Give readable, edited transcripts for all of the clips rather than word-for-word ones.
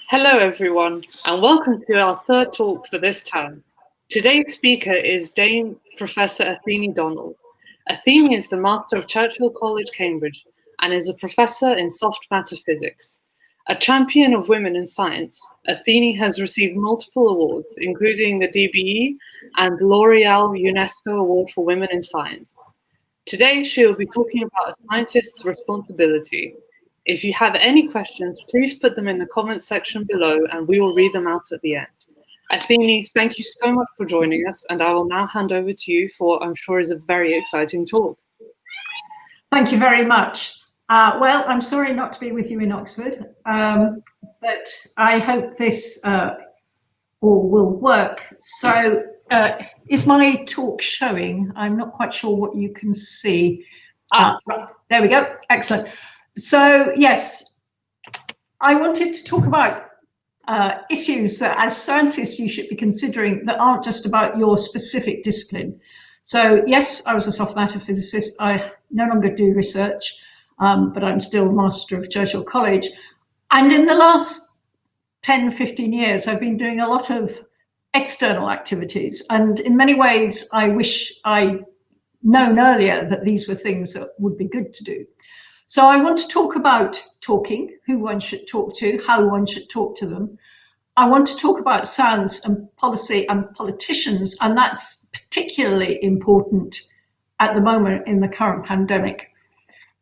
Hello everyone, and welcome to our third talk for this term. Today's speaker is Dame Professor Athene Donald. Athene is the Master of Churchill College, Cambridge, and is a professor in soft matter physics. A champion of women in science, Athene has received multiple awards, including the DBE and L'Oreal UNESCO Award for Women in Science. Today, she will be talking about a scientist's responsibility. If you have any questions, please put them in the comments section below and we will read them out at the end. Athene, thank you so much for joining us, and I will now hand over to you for, I'm sure, is a very exciting talk. Thank you very much. Well, I'm sorry not to be with you in Oxford, but I hope this all will work. So is my talk showing? I'm not quite sure what you can see. Right, there we go. Excellent. So yes, I wanted to talk about issues that as scientists you should be considering that aren't just about your specific discipline. So yes, I was a soft matter physicist. I no longer do research, but I'm still Master of Churchill College. And in the last 10, 15 years, I've been doing a lot of external activities. And in many ways, I wish I'd known earlier that these were things that would be good to do. So I want to talk about talking, who one should talk to, how one should talk to them. I want to talk about science and policy and politicians, and that's particularly important at the moment in the current pandemic.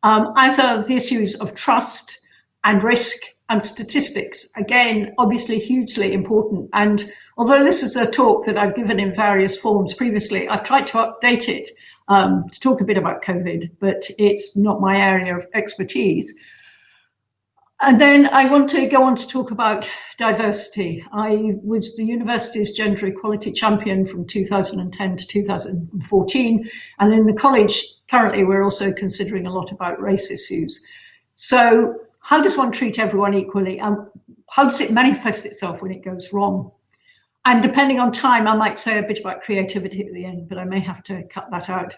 As are the issues of trust and risk and statistics, again, obviously hugely important. And although this is a talk that I've given in various forms previously, I've tried to update it to talk a bit about COVID, but it's not my area of expertise. And then I want to go on to talk about diversity. I was the university's gender equality champion from 2010 to 2014. And in the college, currently, we're also considering a lot about race issues. So how does one treat everyone equally? And how does it manifest itself when it goes wrong? And depending on time, I might say a bit about creativity at the end, but I may have to cut that out.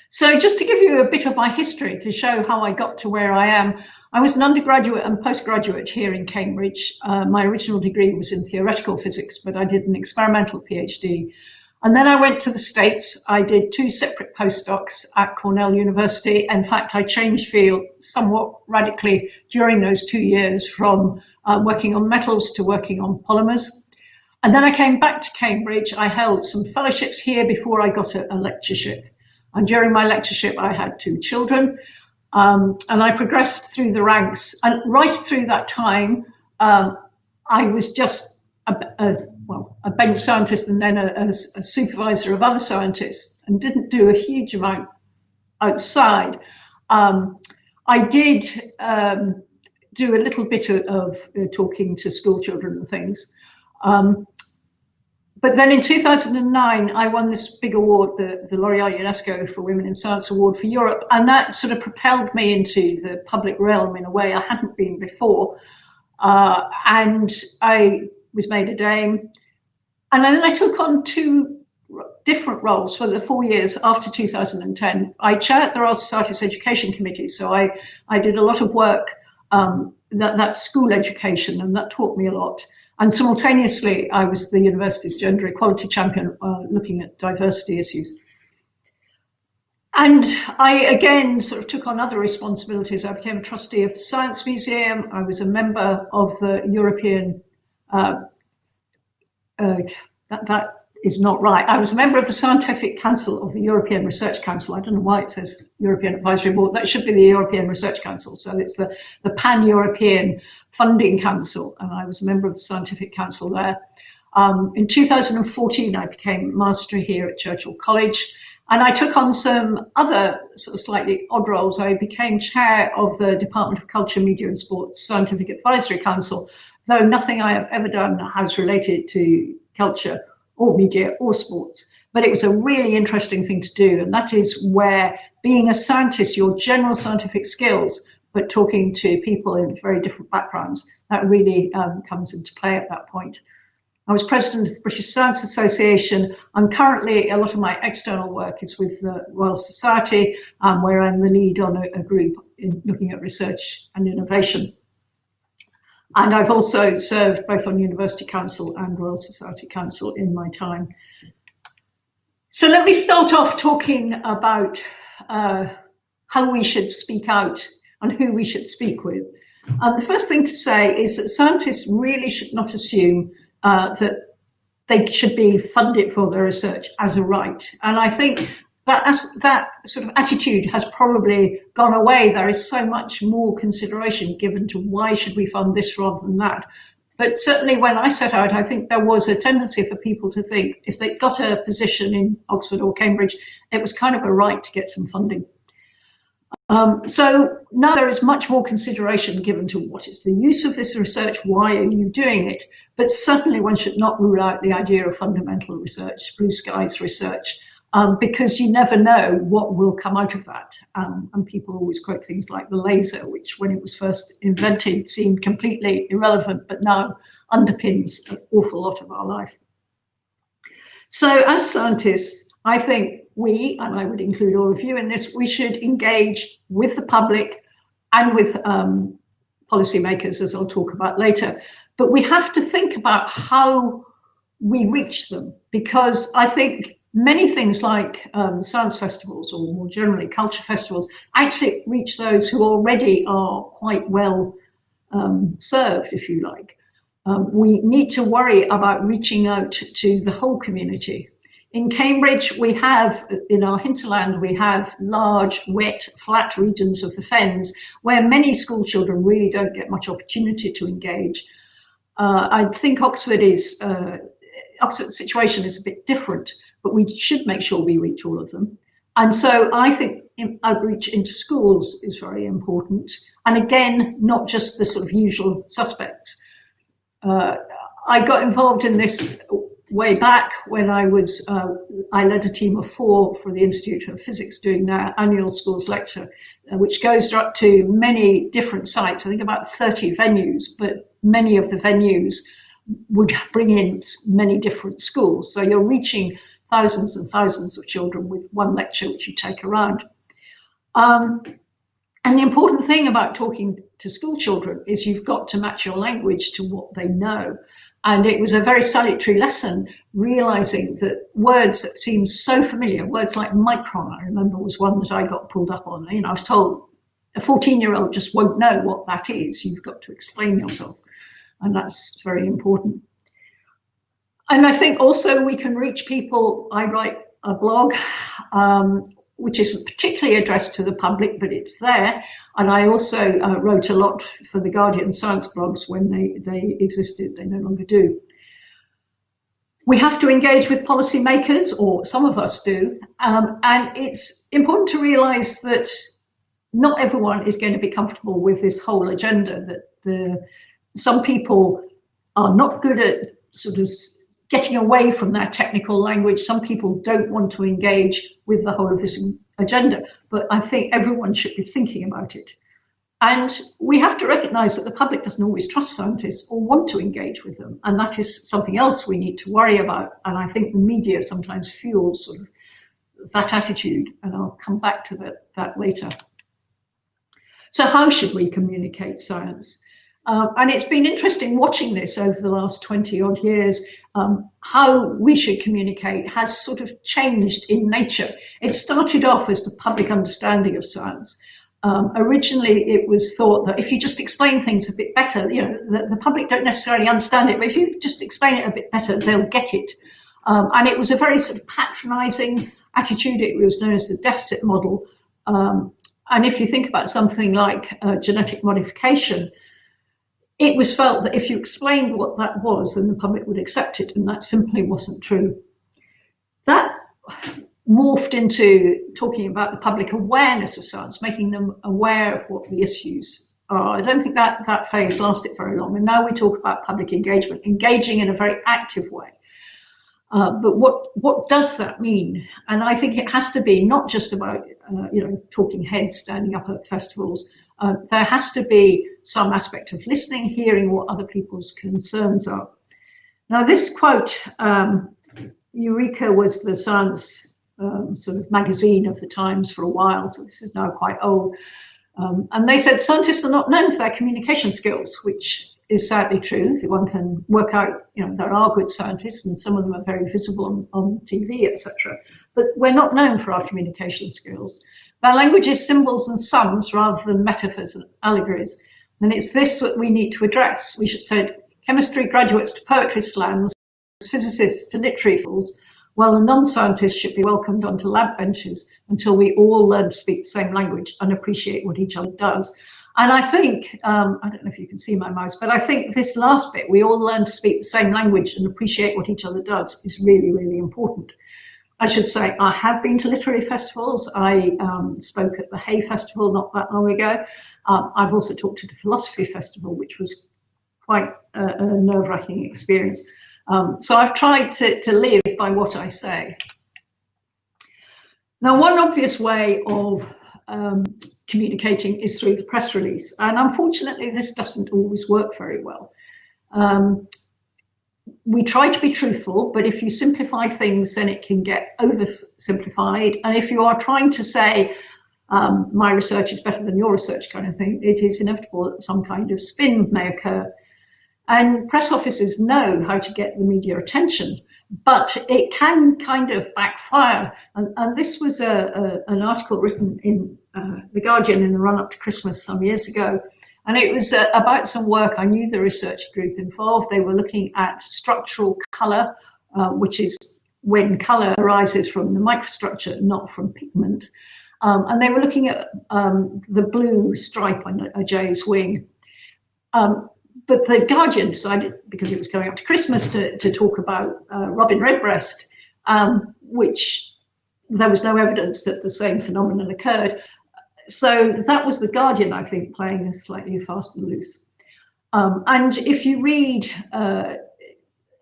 So just to give you a bit of my history to show how I got to where I am, I was an undergraduate and postgraduate here in Cambridge. My original degree was in theoretical physics, but I did an experimental PhD. And then I went to the States. I did 2 separate postdocs at Cornell University. In fact, I changed field somewhat radically during those 2 years from working on metals to working on polymers. And then I came back to Cambridge. I held some fellowships here before I got a lectureship. And during my lectureship, I had 2 children. And I progressed through the ranks. And right through that time, I was just a bench scientist and then a supervisor of other scientists, and didn't do a huge amount outside. I did do a little bit of talking to school children and things. But then in 2009, I won this big award, the L'Oreal UNESCO for Women in Science Award for Europe. And that sort of propelled me into the public realm in a way I hadn't been before. And I was made a dame. And then I took on 2 different roles for the 4 years after 2010. I chaired the Royal Society's Education Committee. So I did a lot of work, that's school education, and that taught me a lot. And simultaneously, I was the university's gender equality champion, looking at diversity issues. And I, again, sort of took on other responsibilities. I became a trustee of the Science Museum. I was a member of the European, that is not right. I was a member of the Scientific Council of the European Research Council. I don't know why it says European Advisory Board. That should be the European Research Council. So it's the Pan-European Funding Council. And I was a member of the Scientific Council there. In 2014, I became master here at Churchill College. And I took on some other sort of slightly odd roles. I became chair of the Department of Culture, Media and Sports Scientific Advisory Council, though nothing I have ever done has related to culture or media or sports. But it was a really interesting thing to do. And that is where being a scientist, your general scientific skills, but talking to people in very different backgrounds, that really comes into play at that point. I was president of the British Science Association, and currently a lot of my external work is with the Royal Society, where I'm the lead on a group in looking at research and innovation. And I've also served both on University Council and Royal Society Council in my time. So let me start off talking about how we should speak out and who we should speak with. The first thing to say is that scientists really should not assume that they should be funded for their research as a right. And I think that sort of attitude has probably gone away. There is so much more consideration given to why should we fund this rather than that. But certainly when I set out, I think there was a tendency for people to think if they got a position in Oxford or Cambridge, it was kind of a right to get some funding. So now there is much more consideration given to what is the use of this research, why are you doing it? But certainly one should not rule out the idea of fundamental research, blue skies research, because you never know what will come out of that. And people always quote things like the laser, which when it was first invented seemed completely irrelevant, but now underpins an awful lot of our life. So as scientists, I think we, and I would include all of you in this, we should engage with the public and with policymakers, as I'll talk about later. But we have to think about how we reach them, because I think many things like science festivals, or more generally culture festivals, actually reach those who already are quite well served, if you like. We need to worry about reaching out to the whole community. In Cambridge, we have, in our hinterland, we have large, wet, flat regions of the fens where many school children really don't get much opportunity to engage. I think Oxford's situation is a bit different, but we should make sure we reach all of them. And so I think outreach into schools is very important. And again, not just the sort of usual suspects. I got involved in this way back when I led a team of 4 for the Institute of Physics doing their annual schools lecture, which goes up to many different sites, I think about 30 venues, but many of the venues would bring in many different schools. So you're reaching thousands and thousands of children with one lecture which you take around. And the important thing about talking to school children is you've got to match your language to what they know. And it was a very salutary lesson, realizing that words that seem so familiar, words like micron, I remember, was one that I got pulled up on. You know, I was told a 14-year-old just won't know what that is. You've got to explain yourself. And that's very important. And I think also we can reach people. I write a blog, which isn't particularly addressed to the public, but it's there. And I also wrote a lot for the Guardian science blogs when they existed. They no longer do. We have to engage with policymakers, or some of us do. And it's important to realize that not everyone is going to be comfortable with this whole agenda, that some people are not good at sort of getting away from that technical language. Some people don't want to engage with the whole of this agenda, but I think everyone should be thinking about it. And we have to recognize that the public doesn't always trust scientists or want to engage with them. And that is something else we need to worry about. And I think the media sometimes fuels sort of that attitude. And I'll come back to that later. So how should we communicate science? And it's been interesting watching this over the last 20 odd years. How we should communicate has sort of changed in nature. It started off as the public understanding of science. Originally, it was thought that if you just explain things a bit better, you know, the public don't necessarily understand it, but if you just explain it a bit better, they'll get it. And it was a very sort of patronizing attitude. It was known as the deficit model. And if you think about something like genetic modification, it was felt that if you explained what that was, then the public would accept it, and that simply wasn't true. That morphed into talking about the public awareness of science, making them aware of what the issues are. I don't think that phase lasted very long, and now we talk about public engagement, engaging in a very active way. But what does that mean? And I think it has to be not just about talking heads standing up at festivals. There has to be some aspect of listening, hearing what other people's concerns are. Now, this quote, Eureka was the science sort of magazine of the Times for a while, so this is now quite old. And they said scientists are not known for their communication skills, which is sadly true. One can work out, there are good scientists and some of them are very visible on TV, etc. But we're not known for our communication skills. Our language is symbols and sums rather than metaphors and allegories. And it's this that we need to address. We should say chemistry graduates to poetry slams, physicists to literary fools, while the non-scientists should be welcomed onto lab benches until we all learn to speak the same language and appreciate what each other does. And I think, I don't know if you can see my mouse, but I think this last bit, we all learn to speak the same language and appreciate what each other does, is really, really important. I should say I have been to literary festivals. I spoke at the Hay Festival not that long ago. I've also talked at a philosophy festival, which was quite a nerve-wracking experience. So I've tried to live by what I say. Now, one obvious way of communicating is through the press release. And unfortunately, this doesn't always work very well. We try to be truthful, but if you simplify things, then it can get oversimplified. And if you are trying to say, my research is better than your research kind of thing, it is inevitable that some kind of spin may occur. And press offices know how to get the media attention, but it can kind of backfire. And this was an article written in The Guardian in the run-up to Christmas some years ago. And it was about some work. I knew the research group involved. They were looking at structural colour, which is when colour arises from the microstructure, not from pigment. And they were looking at the blue stripe on a jay's wing. But the Guardian decided, because it was going up to Christmas, to talk about robin redbreast, which there was no evidence that the same phenomenon occurred. So that was the Guardian, I think, playing a slightly fast and loose. And if you read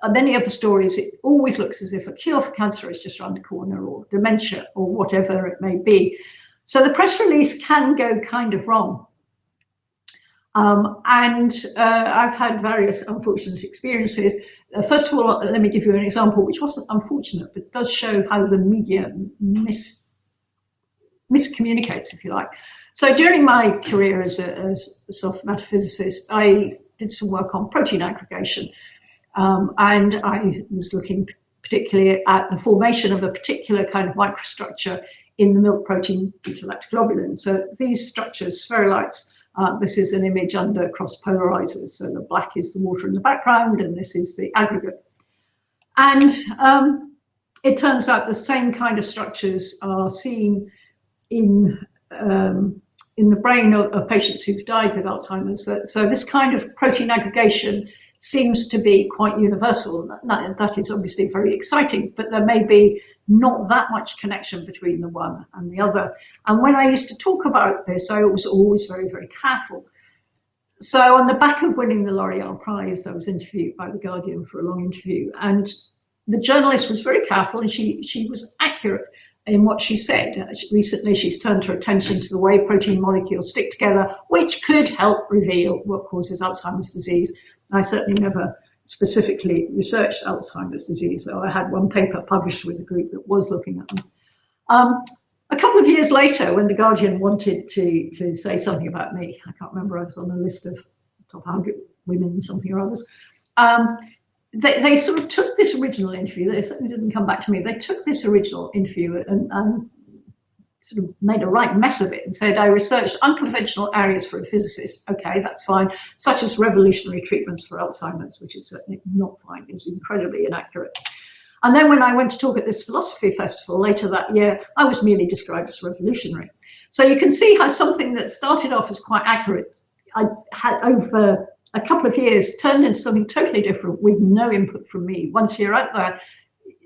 many of the stories, it always looks as if a cure for cancer is just around the corner, or dementia, or whatever it may be. So the press release can go kind of wrong. I've had various unfortunate experiences. First of all, let me give you an example, which wasn't unfortunate, but does show how the media miscommunicates, if you like. So during my career as a soft matter physicist, I did some work on protein aggregation. And I was looking particularly at the formation of a particular kind of microstructure in the milk protein beta-lactoglobulin. So these structures, spherulites, this is an image under cross polarizers. So the black is the water in the background, and this is the aggregate. And it turns out the same kind of structures are seen in the brain of patients who've died with Alzheimer's. So this kind of protein aggregation seems to be quite universal. That is obviously very exciting, but there may be not that much connection between the one and the other. And when I used to talk about this, I was always very, very careful. So on the back of winning the L'Oreal Prize, I was interviewed by The Guardian for a long interview, and the journalist was very careful, and she was accurate in what she said. Recently, she's turned her attention to the way protein molecules stick together, which could help reveal what causes Alzheimer's disease. I certainly never specifically researched Alzheimer's disease, though I had one paper published with a group that was looking at them. A couple of years later, when The Guardian wanted to say something about me, I can't remember, I was on a list of top 100 women, something or others, they sort of took this original interview. They certainly didn't come back to me. They took this original interview and sort of made a right mess of it and said, I researched unconventional areas for a physicist. Okay, that's fine. Such as revolutionary treatments for Alzheimer's, which is certainly not fine. It was incredibly inaccurate. And then when I went to talk at this philosophy festival later that year, I was merely described as revolutionary. So you can see how something that started off as quite accurate, I had over a couple of years turned into something totally different with no input from me. Once you're out there,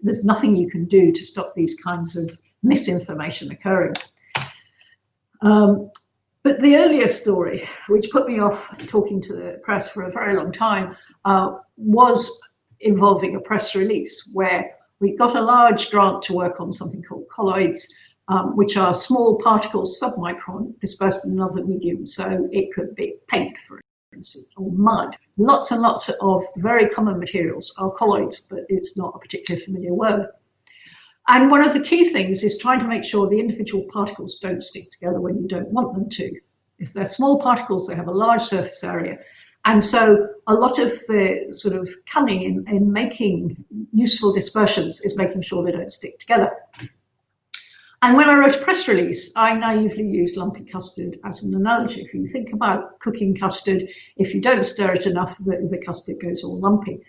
there's nothing you can do to stop these kinds of misinformation occurring. But the earlier story, which put me off talking to the press for a very long time, was involving a press release where we got a large grant to work on something called colloids, which are small particles, submicron, dispersed in another medium. So it could be paint, for instance, or mud. Lots and lots of very common materials are colloids, but it's not a particularly familiar word. And one of the key things is trying to make sure the individual particles don't stick together when you don't want them to. If they're small particles, they have a large surface area. And so a lot of the sort of cunning in making useful dispersions is making sure they don't stick together. And when I wrote a press release, I naively used lumpy custard as an analogy. If you think about cooking custard, if you don't stir it enough, the custard goes all lumpy.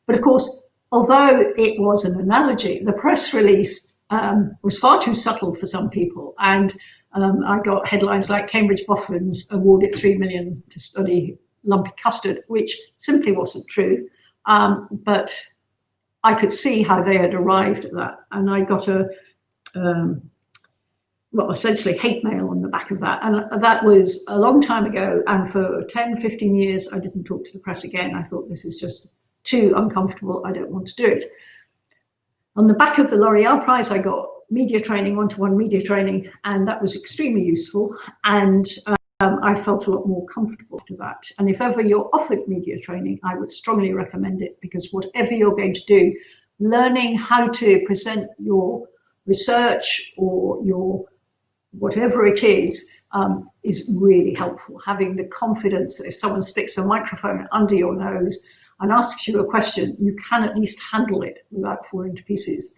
But of course, although it was an analogy, the press release was far too subtle for some people. And I got headlines like Cambridge Boffins awarded $3 million to study lumpy custard, which simply wasn't true. But I could see how they had arrived at that. And I got essentially hate mail on the back of that. And that was a long time ago. And for 10, 15 years, I didn't talk to the press again. I thought this is just too uncomfortable. I don't want to do it. On the back of the L'Oreal Prize, I got media training, one-to-one media training, and that was extremely useful. And I felt a lot more comfortable after that. And if ever you're offered media training, I would strongly recommend it, because whatever you're going to do, learning how to present your research or your whatever it is really helpful. Having the confidence that if someone sticks a microphone under your nose and asks you a question, you can at least handle it without falling to pieces.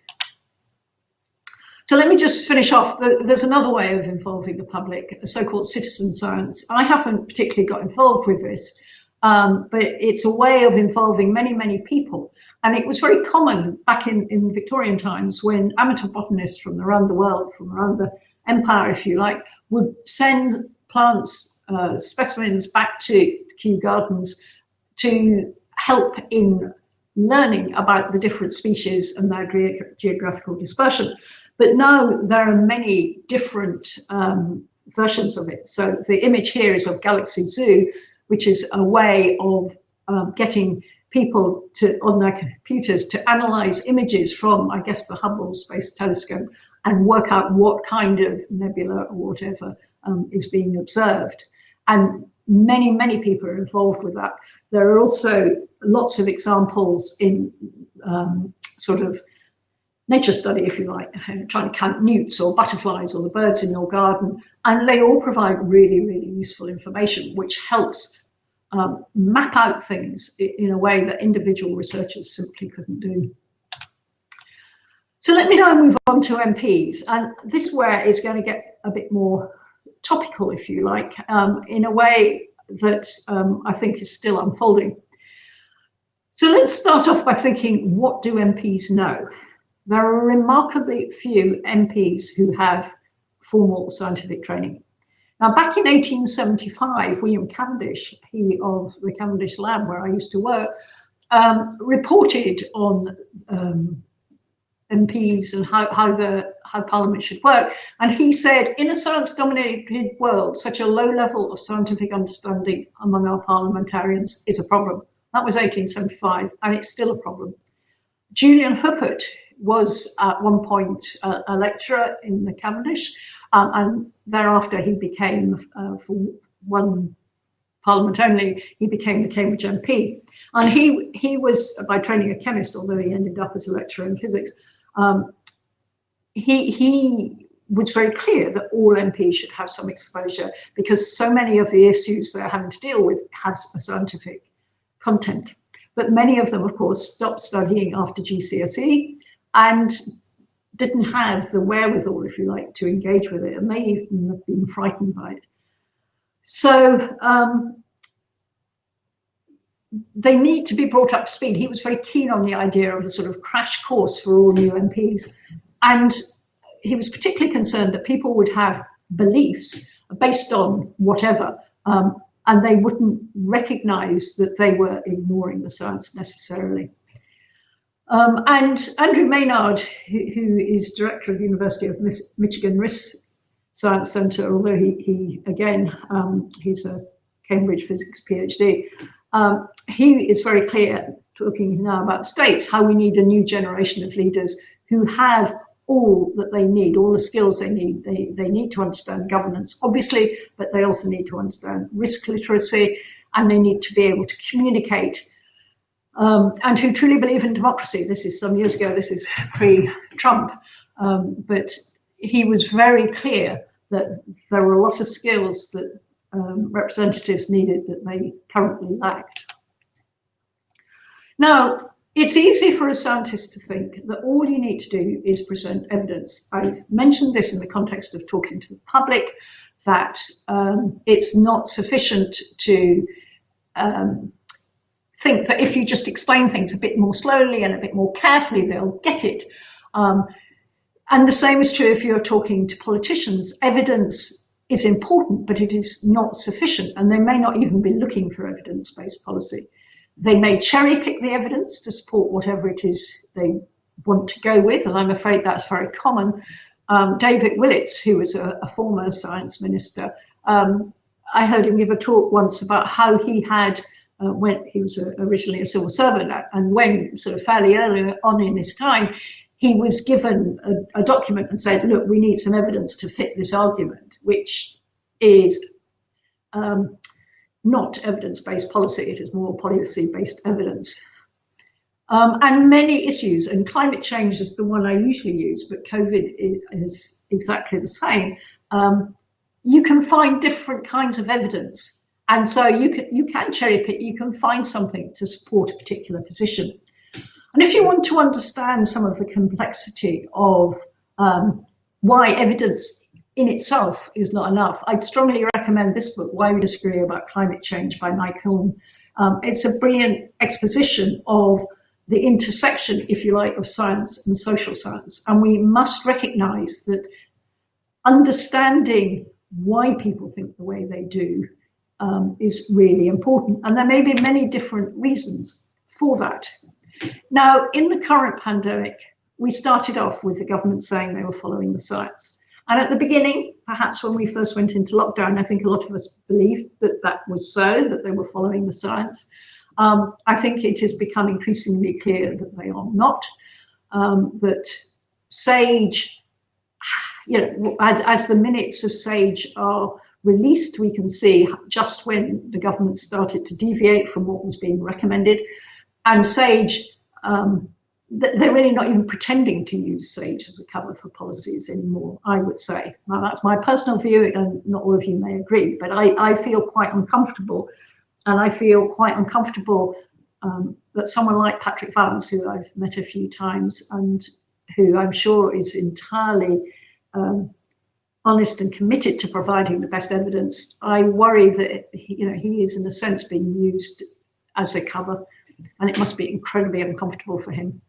So let me just finish off. There's another way of involving the public, a so-called citizen science. I haven't particularly got involved with this, but it's a way of involving many, many people. And it was very common back in Victorian times when amateur botanists from around the world, from around the empire, if you like, would send plants, specimens back to Kew Gardens to help in learning about the different species and their geographical dispersion. But now there are many different versions of it. So the image here is of Galaxy Zoo, which is a way of getting people to, on their computers, to analyze images from, I guess, the Hubble Space Telescope and work out what kind of nebula or whatever is being observed. And many, many people are involved with that. There are also lots of examples in sort of nature study, if you like, trying to count newts or butterflies or the birds in your garden. And they all provide really, really useful information, which helps map out things in a way that individual researchers simply couldn't do. So let me now move on to MPs. And this is where it's going to get a bit more topical, if you like, in a way that I think is still unfolding. So let's start off by thinking, what do MPs know? There are remarkably few MPs who have formal scientific training. Now, back in 1875, William Cavendish, he of the Cavendish Lab where I used to work, reported on MPs and how Parliament should work. And he said, in a science-dominated world, such a low level of scientific understanding among our parliamentarians is a problem. That was 1875, and it's still a problem. Julian Huppert was at one point a lecturer in the Cavendish, and thereafter he became, for one Parliament only, he became the Cambridge MP. And he was, by training, a chemist, although he ended up as a lecturer in physics. He was very clear that all MPs should have some exposure, because so many of the issues they're having to deal with have a scientific content. But many of them, of course, stopped studying after GCSE and didn't have the wherewithal, if you like, to engage with it, and may even have been frightened by it. So they need to be brought up to speed. He was very keen on the idea of a sort of crash course for all new MPs. And he was particularly concerned that people would have beliefs based on whatever, and they wouldn't recognize that they were ignoring the science necessarily. And Andrew Maynard, who is director of the University of Michigan Risk Science Center, although he again, he's a Cambridge physics PhD, he is very clear, talking now about states, how we need a new generation of leaders who have all that they need, all the skills they need. They need to understand governance, obviously, but they also need to understand risk literacy, and they need to be able to communicate and who truly believe in democracy. This is some years ago, this is pre-Trump, but he was very clear that there were a lot of skills that representatives needed that they currently lacked. Now, it's easy for a scientist to think that all you need to do is present evidence. I've mentioned this in the context of talking to the public, that it's not sufficient to think that if you just explain things a bit more slowly and a bit more carefully, they'll get it. And the same is true if you're talking to politicians. Evidence is important, but it is not sufficient, and they may not even be looking for evidence-based policy. They may cherry pick the evidence to support whatever it is they want to go with, and I'm afraid that's very common. David Willits, who was a former science minister, I heard him give a talk once about how he had, when he was originally a civil servant, and when sort of fairly early on in his time, he was given a document and said, look, we need some evidence to fit this argument, which is not evidence-based policy, it is more policy-based evidence. And many issues, and climate change is the one I usually use, but COVID is exactly the same. You can find different kinds of evidence, and so you can cherry pick, you can find something to support a particular position. And if you want to understand some of the complexity of why evidence in itself is not enough, I'd strongly recommend this book, Why We Disagree About Climate Change by Takehome. It's a brilliant exposition of the intersection, if you like, of science and social science. And we must recognize that understanding why people think the way they do is really important. And there may be many different reasons for that. Now, in the current pandemic, we started off with the government saying they were following the science. And at the beginning, perhaps when we first went into lockdown, I think a lot of us believed that that was so, that they were following the science. I think it has become increasingly clear that they are not, that SAGE, you know, as the minutes of SAGE are released, we can see just when the government started to deviate from what was being recommended. And SAGE, they're really not even pretending to use SAGE as a cover for policies anymore, I would say. Now, that's my personal view, and not all of you may agree, but I feel quite uncomfortable. And I feel quite uncomfortable that someone like Patrick Vallance, who I've met a few times and who I'm sure is entirely honest and committed to providing the best evidence, I worry that he is in a sense being used as a cover, and it must be incredibly uncomfortable for him.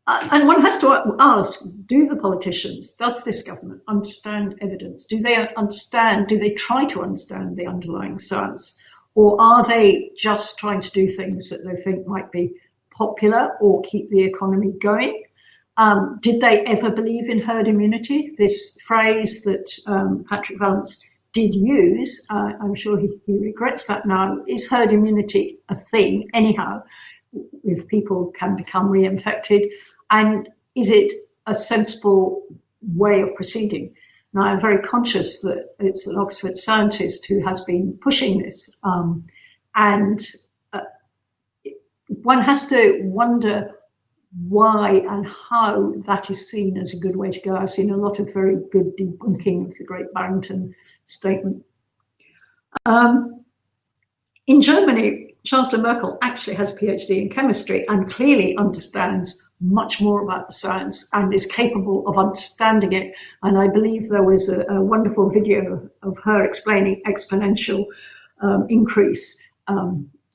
And one has to ask, do the politicians, does this government understand evidence? Do they understand, do they try to understand the underlying science? Or are they just trying to do things that they think might be popular or keep the economy going? Did they ever believe in herd immunity? This phrase that Patrick Vallance did use, I'm sure he regrets that now. Is herd immunity a thing anyhow, if people can become reinfected? And is it a sensible way of proceeding? Now, I'm very conscious that it's an Oxford scientist who has been pushing this. And one has to wonder why and how that is seen as a good way to go. I've seen a lot of very good debunking of the Great Barrington Statement. In Germany, Chancellor Merkel actually has a PhD in chemistry and clearly understands much more about the science and is capable of understanding it. And I believe there was a wonderful video of her explaining exponential increase.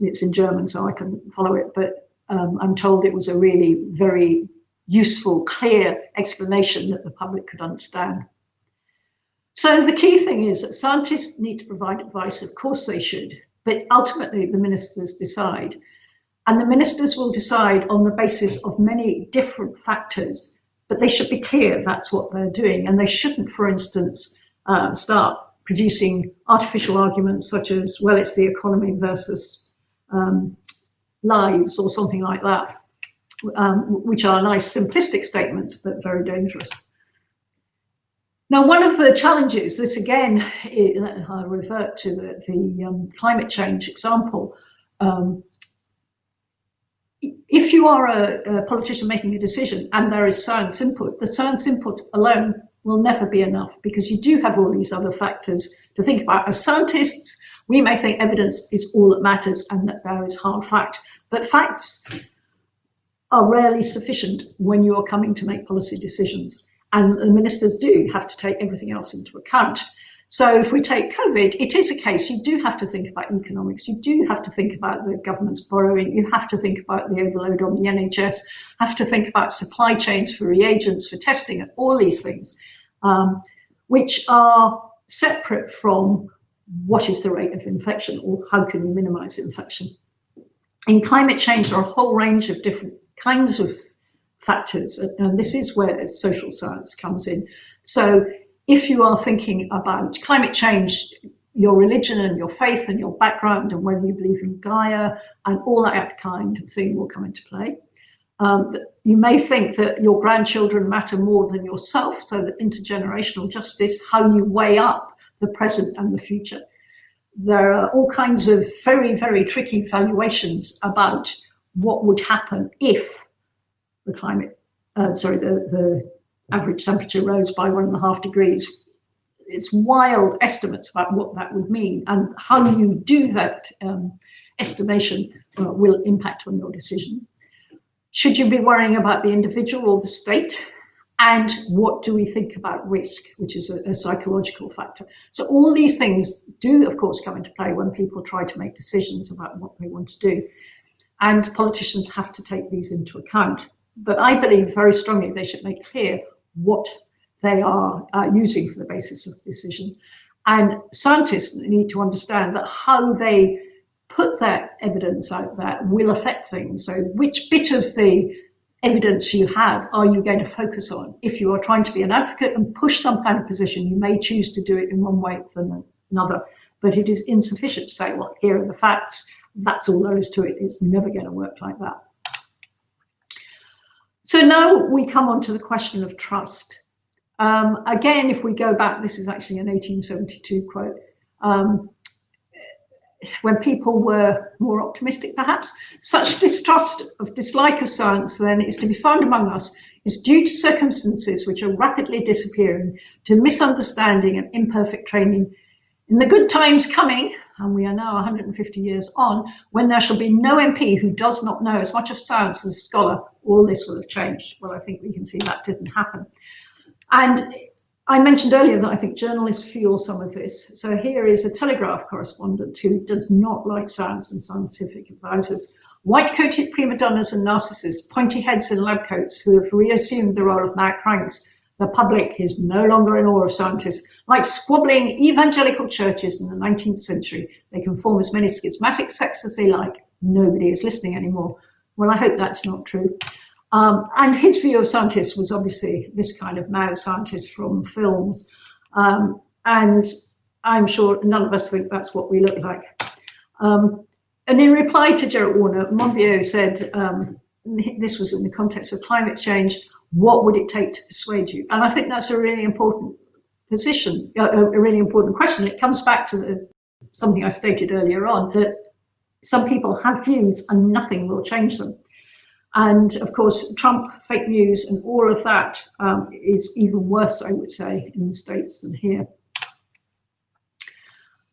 It's in German, so I can follow it, but I'm told it was a really very useful, clear explanation that the public could understand. So the key thing is that scientists need to provide advice, of course they should, but ultimately the ministers decide. And the ministers will decide on the basis of many different factors, but they should be clear that's what they're doing. And they shouldn't, for instance, start producing artificial arguments such as, well, it's the economy versus lives or something like that, which are nice simplistic statements, but very dangerous. Now, one of the challenges, this again, I'll revert to the climate change example. If you are a politician making a decision and there is science input, the science input alone will never be enough, because you do have all these other factors to think about. As scientists, we may think evidence is all that matters and that there is hard fact, but facts are rarely sufficient when you are coming to make policy decisions. And the ministers do have to take everything else into account. So if we take COVID, it is a case you do have to think about economics, you do have to think about the government's borrowing, you have to think about the overload on the NHS, have to think about supply chains for reagents, for testing, and all these things, which are separate from what is the rate of infection or how can we minimize infection. In climate change, there are a whole range of different kinds of factors, and this is where social science comes in. So if you are thinking about climate change, your religion and your faith and your background and whether you believe in Gaia and all that kind of thing will come into play. You may think that your grandchildren matter more than yourself, so that intergenerational justice, how you weigh up the present and the future. There are all kinds of very, very tricky valuations about what would happen if the the average temperature rose by 1.5 degrees. It's wild estimates about what that would mean, and how you do that estimation will impact on your decision. Should you be worrying about the individual or the state? And what do we think about risk, which is a psychological factor? So all these things do, of course, come into play when people try to make decisions about what they want to do. And politicians have to take these into account. But I believe very strongly they should make clear what they are using for the basis of the decision. And scientists need to understand that how they put that evidence out there will affect things. So which bit of the evidence you have are you going to focus on? If you are trying to be an advocate and push some kind of position, you may choose to do it in one way than another, but it is insufficient to say, well, here are the facts, that's all there is to it. It's never going to work like that. So now we come on to the question of trust. Again, if we go back, this is actually an 1872 quote, when people were more optimistic perhaps, such dislike of science then is to be found among us is due to circumstances which are rapidly disappearing, to misunderstanding and imperfect training. In the good times coming, and we are now 150 years on, when there shall be no MP who does not know as much of science as a scholar, all this will have changed. Well, I think we can see that didn't happen. And I mentioned earlier that I think journalists fuel some of this. So here is a Telegraph correspondent who does not like science and scientific advisors. White-coated prima donnas and narcissists, pointy heads in lab coats who have reassumed the role of mad cranks. The public is no longer in awe of scientists. Like squabbling evangelical churches in the 19th century, they can form as many schismatic sects as they like. Nobody is listening anymore. Well, I hope that's not true. And his view of scientists was obviously this kind of mad scientist from films. And I'm sure none of us think that's what we look like. And in reply to Gerald Warner, Monbiot said, this was in the context of climate change, what would it take to persuade you? And I think that's a really important position, a really important question. It comes back to something I stated earlier on, that some people have views and nothing will change them. And of course, Trump, fake news, and all of that is even worse, I would say, in the States than here.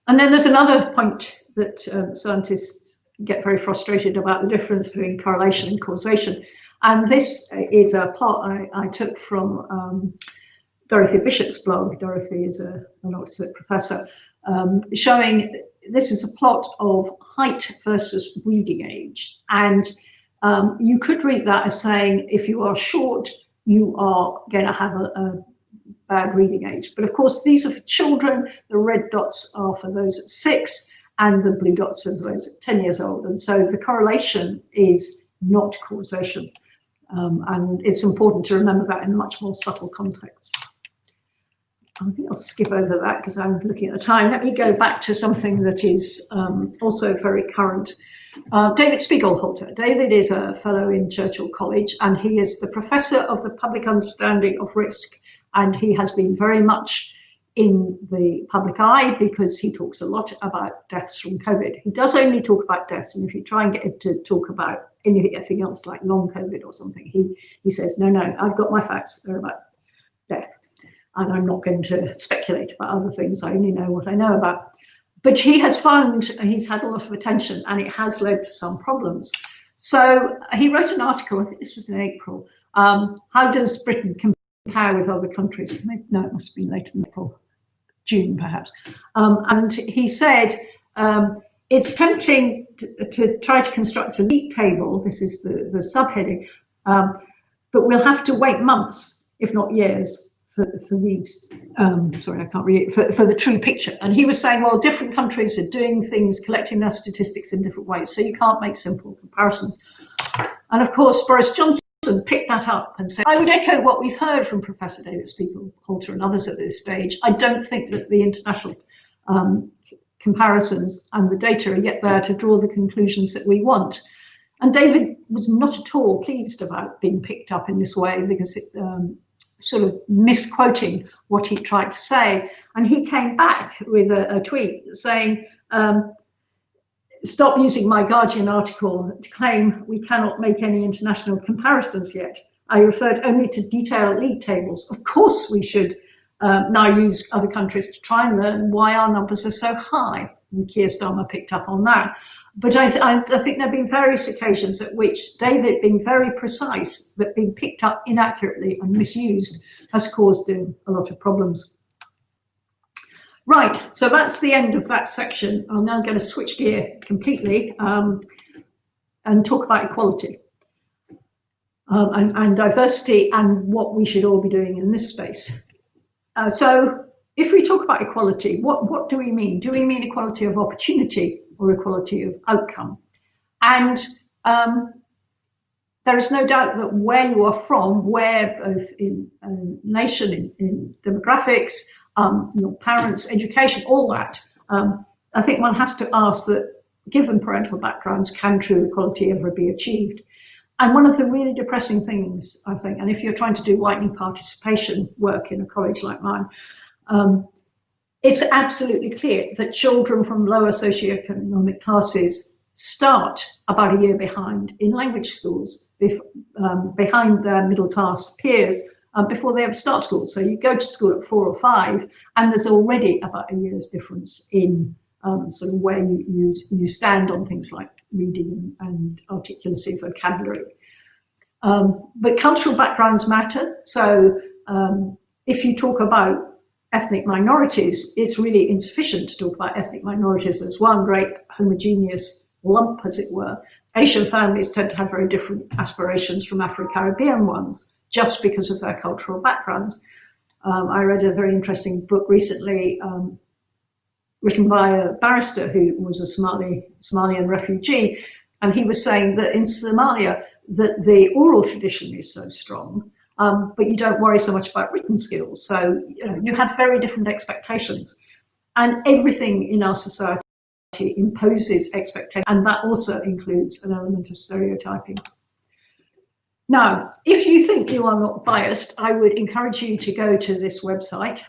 And then there's another point that scientists get very frustrated about, the difference between correlation and causation. And this is a plot I took from Dorothy Bishop's blog. Dorothy is an Oxford professor, showing this is a plot of height versus reading age. And you could read that as saying, if you are short, you are going to have a bad reading age. But of course, these are for children. The red dots are for those at 6, and the blue dots are for those at 10 years old. And so the correlation is not causation. And it's important to remember that in much more subtle contexts. I think I'll skip over that because I'm looking at the time. Let me go back to something that is also very current. David Spiegelhalter. David is a fellow in Churchill College, and he is the professor of the public understanding of risk. And he has been very much in the public eye because he talks a lot about deaths from COVID. He does only talk about deaths, and if you try and get him to talk about anything else like long COVID or something, he says, no, I've got my facts, they're about death. and I'm not going to speculate about other things, I only know what I know about. But he has found, he's had a lot of attention, and it has led to some problems. So he wrote an article, I think this was in April, how does Britain compare with other countries? No, it must have been later in April, June perhaps. And he said, it's tempting to try to construct a league table, this is the subheading, but we'll have to wait months, if not years, for these, sorry, I can't read it, for the true picture. And he was saying, well, different countries are doing things, collecting their statistics in different ways, so you can't make simple comparisons. And of course, Boris Johnson picked that up and said, I would echo what we've heard from Professor David Spiegelhalter and others at this stage. I don't think that the international comparisons and the data are yet there to draw the conclusions that we want. And David was not at all pleased about being picked up in this way, because it sort of misquoting what he tried to say. And he came back with a tweet saying, stop using my Guardian article to claim we cannot make any international comparisons yet. I referred only to detailed league tables. Of course we should now use other countries to try and learn why our numbers are so high. And Keir Starmer picked up on that. But I think there have been various occasions at which David, being very precise, but being picked up inaccurately and misused, has caused him a lot of problems. Right, so that's the end of that section. I'm now going to switch gear completely and talk about equality and diversity and what we should all be doing in this space. So if we talk about equality, what do we mean? Do we mean equality of opportunity or equality of outcome? And there is no doubt that where you are from, where both in nation, in demographics, your parents' education, all that, I think one has to ask that, given parental backgrounds, can true equality ever be achieved? And one of the really depressing things, I think, and if you're trying to do whitening participation work in a college like mine, it's absolutely clear that children from lower socioeconomic classes start about a year behind in language schools, behind their middle class peers, before they ever start school. So you go to school at 4 or 5, and there's already about a year's difference in sort of where you stand on things like reading and articulacy, vocabulary. But cultural backgrounds matter. So if you talk about ethnic minorities, it's really insufficient to talk about ethnic minorities as one great homogeneous lump, as it were. Asian families tend to have very different aspirations from Afro-Caribbean ones, just because of their cultural backgrounds. I read a very interesting book recently written by a barrister who was a Somalian refugee, and he was saying that in Somalia that the oral tradition is so strong, but you don't worry so much about written skills. So you have very different expectations, and everything in our society imposes expectations, and that also includes an element of stereotyping. Now, if you think you are not biased, I would encourage you to go to this website.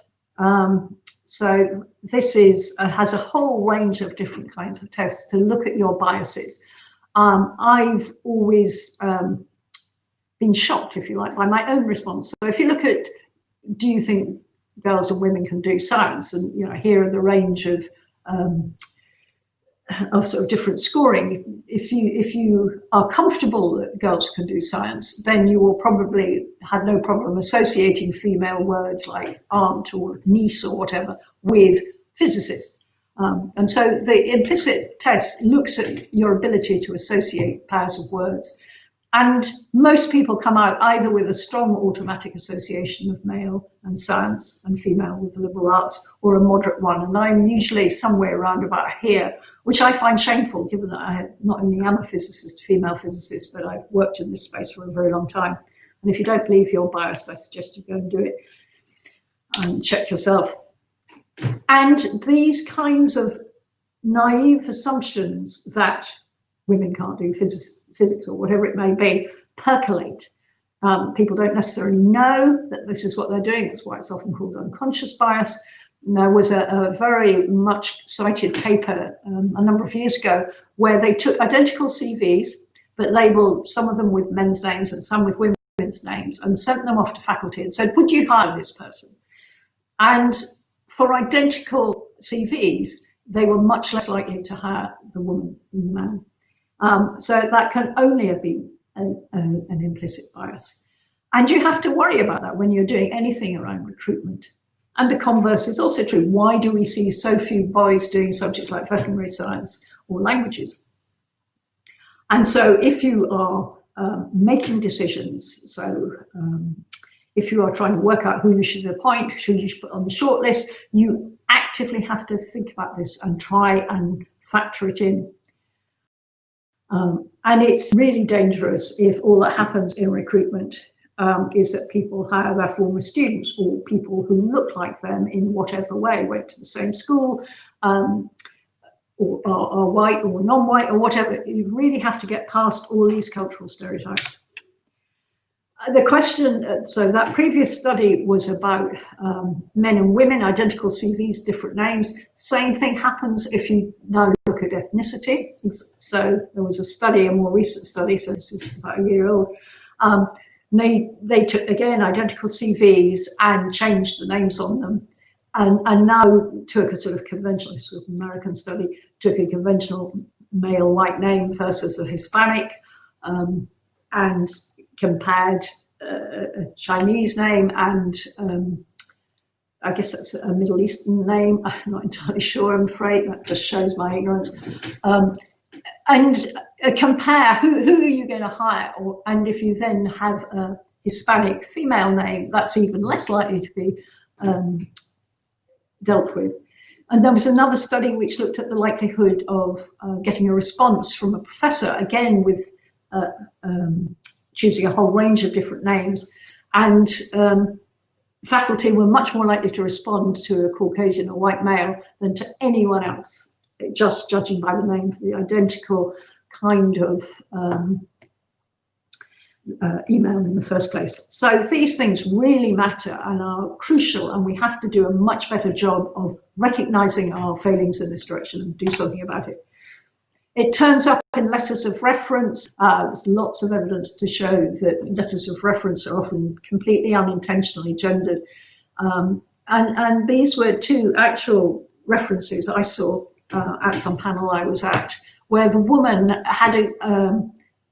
So this has a whole range of different kinds of tests to look at your biases. I've always been shocked, if you like, by my own response. So if you look at, do you think girls and women can do science? And here are the range of sort of different scoring. If you are comfortable that girls can do science, then you will probably have no problem associating female words like aunt or niece or whatever with physicists. And so the implicit test looks at your ability to associate pairs of words. And most people come out either with a strong automatic association of male and science and female with the liberal arts, or a moderate one. And I'm usually somewhere around about here, which I find shameful, given that I not only am a physicist, female physicist, but I've worked in this space for a very long time. And if you don't believe you're biased, I suggest you go and do it and check yourself. And these kinds of naive assumptions that women can't do physics or whatever it may be percolate. People don't necessarily know that this is what they're doing. That's why it's often called unconscious bias. And there was a very much cited paper a number of years ago where they took identical CVs but labeled some of them with men's names and some with women's names and sent them off to faculty and said, would you hire this person? And for identical CVs, they were much less likely to hire the woman than the man. So that can only have been an implicit bias. And you have to worry about that when you're doing anything around recruitment. And the converse is also true. Why do we see so few boys doing subjects like veterinary science or languages? And so if you are making decisions, so if you are trying to work out who you should appoint, who you should put on the shortlist, you actively have to think about this and try and factor it in. And it's really dangerous if all that happens in recruitment is that people hire their former students or people who look like them in whatever way, went to the same school, or are white or non-white or whatever. You really have to get past all these cultural stereotypes. The question, so that previous study was about men and women, identical CVs, different names. Same thing happens if you now look at ethnicity. So there was a study, a more recent study, so this is about a year old. They took, again, identical CVs and changed the names on them. And now took a sort of conventional, this was an American study, took a conventional male white name versus a Hispanic, and compared a Chinese name and I guess that's a Middle Eastern name. I'm not entirely sure, I'm afraid. That just shows my ignorance. And compare who are you going to hire, and if you then have a Hispanic female name, that's even less likely to be dealt with. And there was another study which looked at the likelihood of getting a response from a professor, again with choosing a whole range of different names, and faculty were much more likely to respond to a Caucasian or white male than to anyone else, just judging by the name for the identical kind of email in the first place. So these things really matter and are crucial, and we have to do a much better job of recognizing our failings in this direction and do something about it. It turns up in letters of reference. There's lots of evidence to show that letters of reference are often completely unintentionally gendered. And these were two actual references I saw at some panel I was at, where the woman had a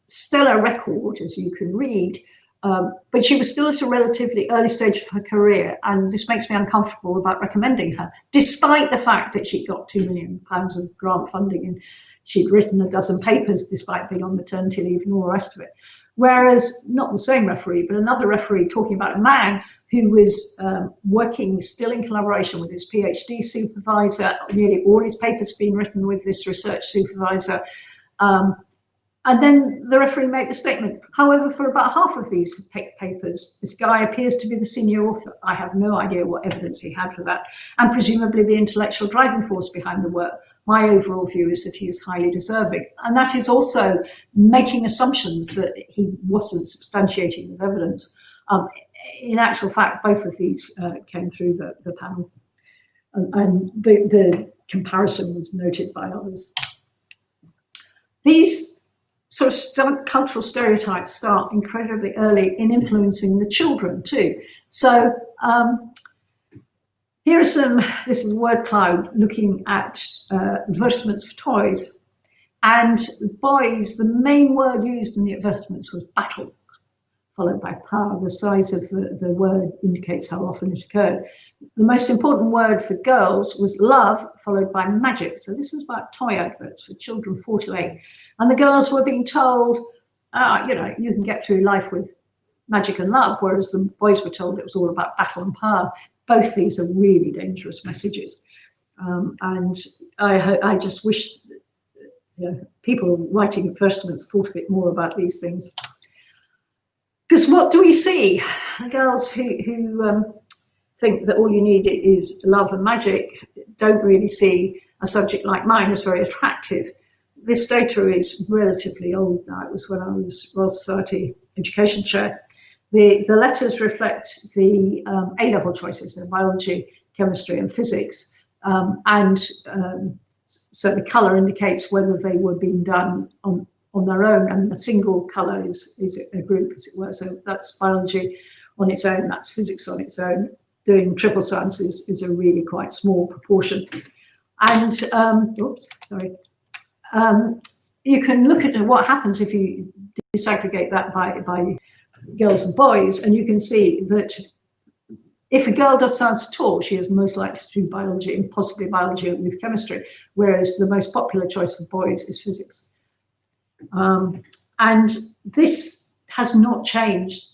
stellar record, as you can read, but she was still at a relatively early stage of her career, and this makes me uncomfortable about recommending her, despite the fact that she got £2 million of grant funding and she'd written a dozen papers despite being on maternity leave and all the rest of it. Whereas, not the same referee, but another referee talking about a man who was working still in collaboration with his PhD supervisor, nearly all his papers being written with this research supervisor. And then the referee made the statement, however, for about half of these papers, this guy appears to be the senior author. I have no idea what evidence he had for that, and presumably the intellectual driving force behind the work. My overall view is that he is highly deserving. And that is also making assumptions that he wasn't substantiating with evidence. In actual fact, both of these came through the panel. And the comparison was noted by others. These sort of cultural stereotypes start incredibly early in influencing the children too. So here are some, this is word cloud looking at advertisements for toys. And boys, the main word used in the advertisements was battle, followed by power. The size of the word indicates how often it occurred. The most important word for girls was love, followed by magic. So this is about toy adverts for children 4 to 8. And the girls were being told, you know, you can get through life with magic and love, whereas the boys were told it was all about battle and power. Both these are really dangerous messages. And I just wish people writing advertisements thought a bit more about these things. Because what do we see? The girls who think that all you need is love and magic don't really see a subject like mine as very attractive. This data is relatively old now. It was when I was Royal Society Education Chair. The letters reflect the A-level choices, so biology, chemistry and physics. So the colour indicates whether they were being done on their own, and a single colour is a group, as it were. So that's biology on its own, that's physics on its own. doing triple science is a really quite small proportion. And you can look at what happens if you disaggregate that by girls and boys, and you can see that if a girl does science at all, she is most likely to do biology, and possibly biology with chemistry, whereas the most popular choice for boys is physics. And this has not changed,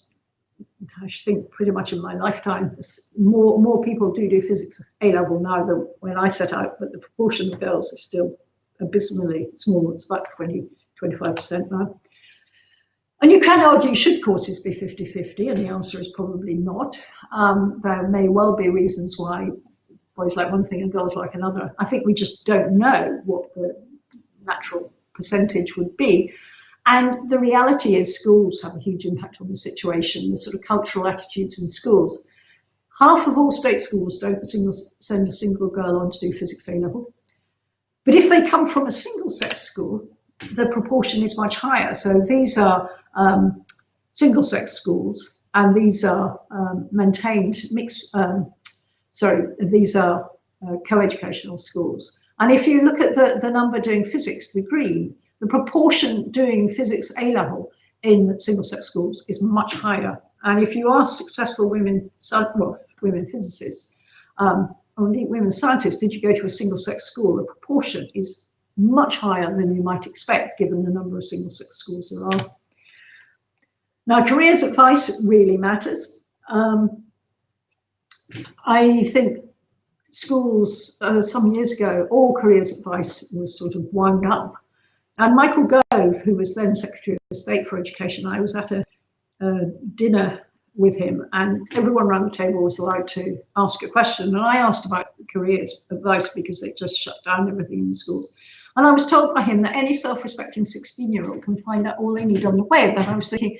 I think, pretty much in my lifetime. More people do physics A-level now than when I set out, but the proportion of girls is still abysmally small. It's about 25% now. And you can argue, should courses be 50-50? And the answer is probably not. There may well be reasons why boys like one thing and girls like another. I think we just don't know what the natural percentage would be. And the reality is schools have a huge impact on the situation, the sort of cultural attitudes in schools. Half of all state schools don't send a single girl on to do physics A-level. But if they come from a single-sex school, the proportion is much higher. So these are single-sex schools, and these are maintained mixed, these are co-educational schools. And if you look at the number doing physics, the green, the proportion doing physics A-level in single-sex schools is much higher. And if you ask successful women physicists, or indeed women scientists, did you go to a single-sex school, the proportion is much higher than you might expect, given the number of single-sex schools there are. Now, careers advice really matters. I think schools, some years ago, all careers advice was sort of wound up. And Michael Gove, who was then Secretary of State for Education, I was at a dinner with him, and everyone around the table was allowed to ask a question. And I asked about careers advice because they just shut down everything in the schools. And I was told by him that any self-respecting 16-year-old can find out all they need on the web. And I was thinking,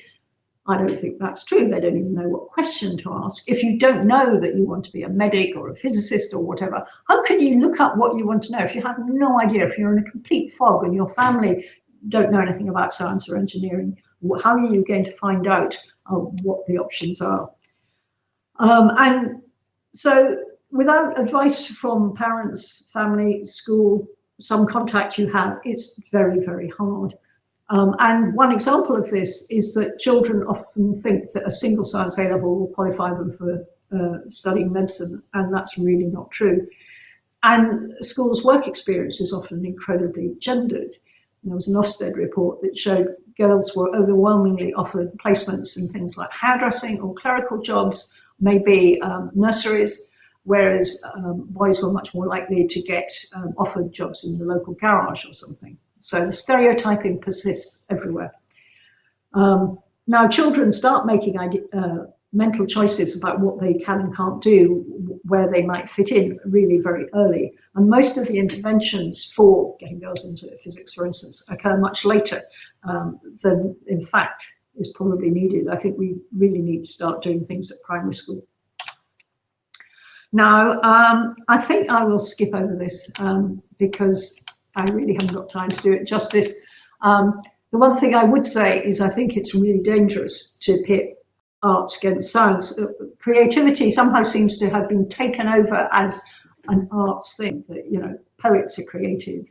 I don't think that's true. They don't even know what question to ask. If you don't know that you want to be a medic or a physicist or whatever, how can you look up what you want to know if you have no idea, if you're in a complete fog and your family don't know anything about science or engineering? How are you going to find out what the options are? And so without advice from parents, family, school, some contact you have, it's very, very hard. And one example of this is that children often think that a single science A-level will qualify them for studying medicine, and that's really not true. And schools' work experience is often incredibly gendered. There was an Ofsted report that showed girls were overwhelmingly offered placements in things like hairdressing or clerical jobs, maybe nurseries, whereas boys were much more likely to get offered jobs in the local garage or something. So the stereotyping persists everywhere. Now children start making mental choices about what they can and can't do, where they might fit in, really very early. And most of the interventions for getting girls into physics, for instance, occur much later than, in fact, is probably needed. I think we really need to start doing things at primary school. Now, I think I will skip over this because I really haven't got time to do it justice. The one thing I would say is I think it's really dangerous to pit arts against science. Creativity somehow seems to have been taken over as an arts thing, that, you know, poets are creative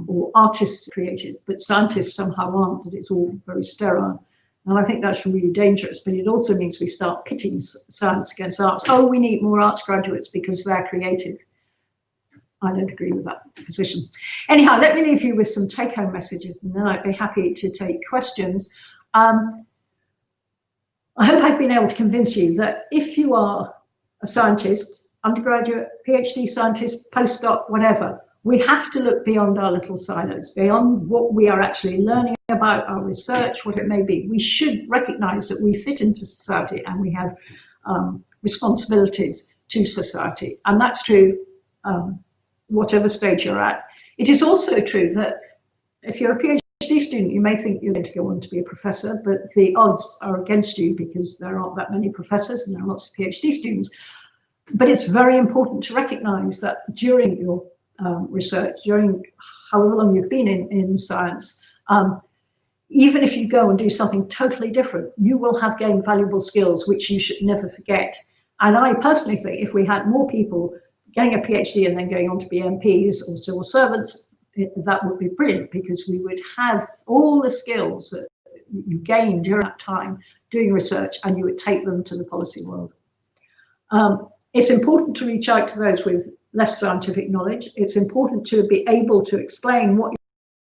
or artists are creative, but scientists somehow aren't, that it's all very sterile. And I think that's really dangerous, but it also means we start pitting science against arts. Oh, we need more arts graduates because they're creative. I don't agree with that position. Anyhow, let me leave you with some take-home messages, and then I'd be happy to take questions. I hope I've been able to convince you that if you are a scientist, undergraduate, PhD scientist, postdoc, whatever, we have to look beyond our little silos, beyond what we are actually learning about, our research, what it may be. We should recognize that we fit into society and we have responsibilities to society. And that's true whatever stage you're at. It is also true that if you're a PhD student, you may think you're going to go on to be a professor, but the odds are against you because there aren't that many professors and there are lots of PhD students. But it's very important to recognize that during your research, during however long you've been in science, even if you go and do something totally different, you will have gained valuable skills which you should never forget. And I personally think if we had more people getting a PhD and then going on to be MPs or civil servants, that would be brilliant, because we would have all the skills that you gain during that time doing research, and you would take them to the policy world. It's important to reach out to those with less scientific knowledge. It's important to be able to explain what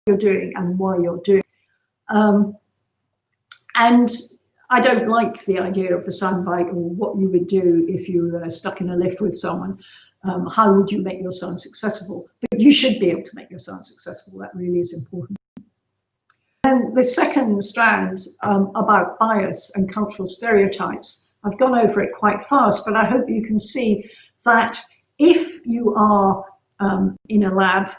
you're doing and why you're doing it. And I don't like the idea of the soundbite, or what you would do if you were stuck in a lift with someone. How would you make your science accessible? But you should be able to make your science accessible. That really is important. And the second strand about bias and cultural stereotypes, I've gone over it quite fast, but I hope you can see that if you are in a lab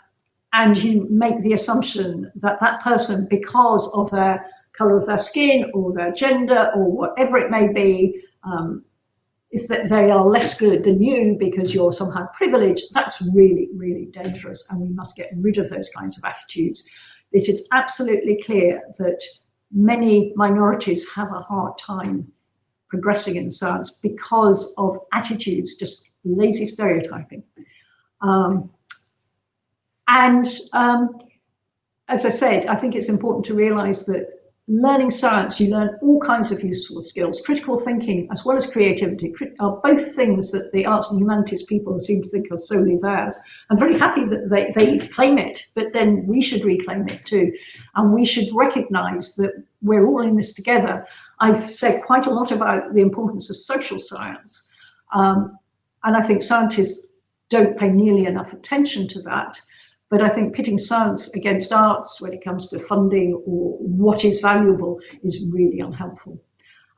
and you make the assumption that that person, because of their colour of their skin or their gender or whatever it may be, if they are less good than you because you're somehow privileged, that's really, really dangerous, and we must get rid of those kinds of attitudes. It is absolutely clear that many minorities have a hard time progressing in science because of attitudes, just lazy stereotyping. As I said, I think it's important to realise that learning science, you learn all kinds of useful skills. Critical thinking as well as creativity are both things that the arts and humanities people seem to think are solely theirs. I'm very happy that they claim it, but then we should reclaim it too. And we should recognise that we're all in this together. I've said quite a lot about the importance of social science. And I think scientists don't pay nearly enough attention to that. But I think pitting science against arts when it comes to funding or what is valuable is really unhelpful.